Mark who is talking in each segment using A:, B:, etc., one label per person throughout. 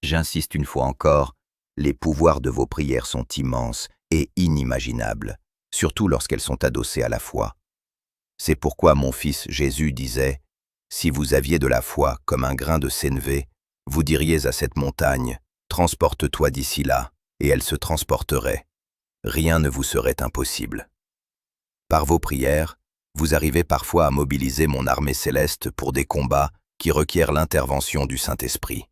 A: J'insiste une fois encore, les pouvoirs de vos prières sont immenses et inimaginables, surtout lorsqu'elles sont adossées à la foi. C'est pourquoi mon fils Jésus disait, « Si vous aviez de la foi comme un grain de sénévé, vous diriez à cette montagne, « Transporte-toi d'ici là », et elle se transporterait. Rien ne vous serait impossible. Par vos prières, vous arrivez parfois à mobiliser mon armée céleste pour des combats qui requièrent l'intervention du Saint-Esprit.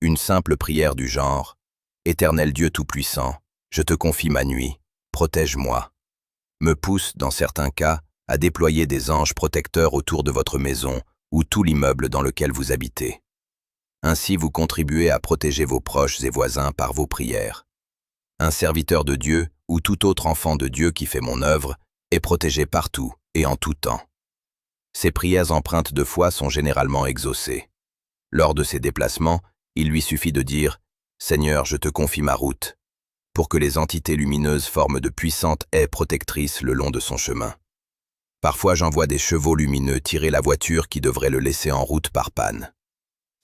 A: Une simple prière du genre « Éternel Dieu Tout-Puissant, je te confie ma nuit, protège-moi » me pousse, dans certains cas, à déployer des anges protecteurs autour de votre maison ou tout l'immeuble dans lequel vous habitez. Ainsi, vous contribuez à protéger vos proches et voisins par vos prières. Un serviteur de Dieu ou tout autre enfant de Dieu qui fait mon œuvre est protégé partout et en tout temps. Ces prières empreintes de foi sont généralement exaucées. Lors de ces déplacements, il lui suffit de dire « Seigneur, je te confie ma route » pour que les entités lumineuses forment de puissantes haies protectrices le long de son chemin. Parfois, j'envoie des chevaux lumineux tirer la voiture qui devrait le laisser en route par panne.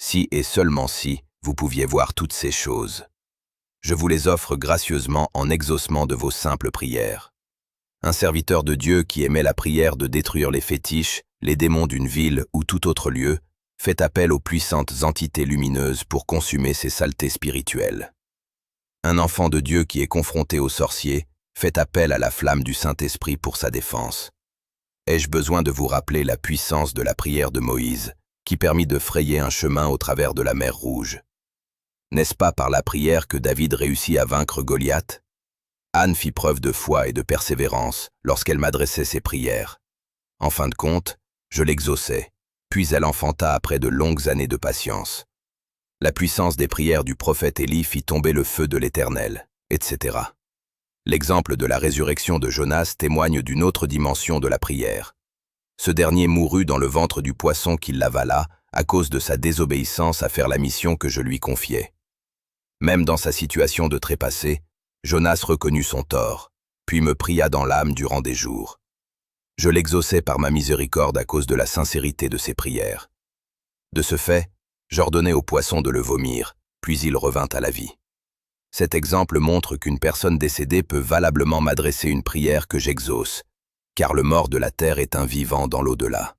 A: Si et seulement si, vous pouviez voir toutes ces choses. Je vous les offre gracieusement en exaucement de vos simples prières. Un serviteur de Dieu qui aimait la prière de détruire les fétiches, les démons d'une ville ou tout autre lieu, fait appel aux puissantes entités lumineuses pour consumer ces saletés spirituelles. Un enfant de Dieu qui est confronté aux sorciers fait appel à la flamme du Saint-Esprit pour sa défense. Ai-je besoin de vous rappeler la puissance de la prière de Moïse, qui permit de frayer un chemin au travers de la mer Rouge? N'est-ce pas par la prière que David réussit à vaincre Goliath? Anne fit preuve de foi et de persévérance lorsqu'elle m'adressait ses prières. En fin de compte, je l'exauçai, puis elle enfanta après de longues années de patience. La puissance des prières du prophète Élie fit tomber le feu de l'Éternel, etc. L'exemple de la résurrection de Jonas témoigne d'une autre dimension de la prière. Ce dernier mourut dans le ventre du poisson qui l'avala à cause de sa désobéissance à faire la mission que je lui confiais. Même dans sa situation de trépassé, Jonas reconnut son tort, puis me pria dans l'âme durant des jours. Je l'exauçai par ma miséricorde à cause de la sincérité de ses prières. De ce fait, j'ordonnai au poisson de le vomir, puis il revint à la vie. Cet exemple montre qu'une personne décédée peut valablement m'adresser une prière que j'exauce, car le mort de la terre est un vivant dans l'au-delà.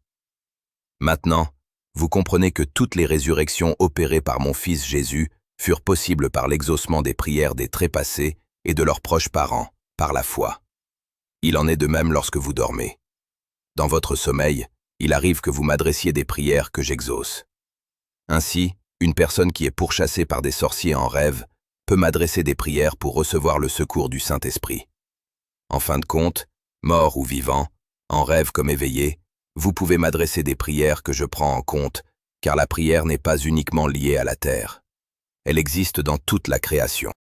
A: Maintenant, vous comprenez que toutes les résurrections opérées par mon Fils Jésus furent possibles par l'exaucement des prières des trépassés et de leurs proches parents, par la foi. Il en est de même lorsque vous dormez. Dans votre sommeil, il arrive que vous m'adressiez des prières que j'exauce. Ainsi, une personne qui est pourchassée par des sorciers en rêve peut m'adresser des prières pour recevoir le secours du Saint-Esprit. En fin de compte, mort ou vivant, en rêve comme éveillé, vous pouvez m'adresser des prières que je prends en compte, car la prière n'est pas uniquement liée à la terre. Elle existe dans toute la création.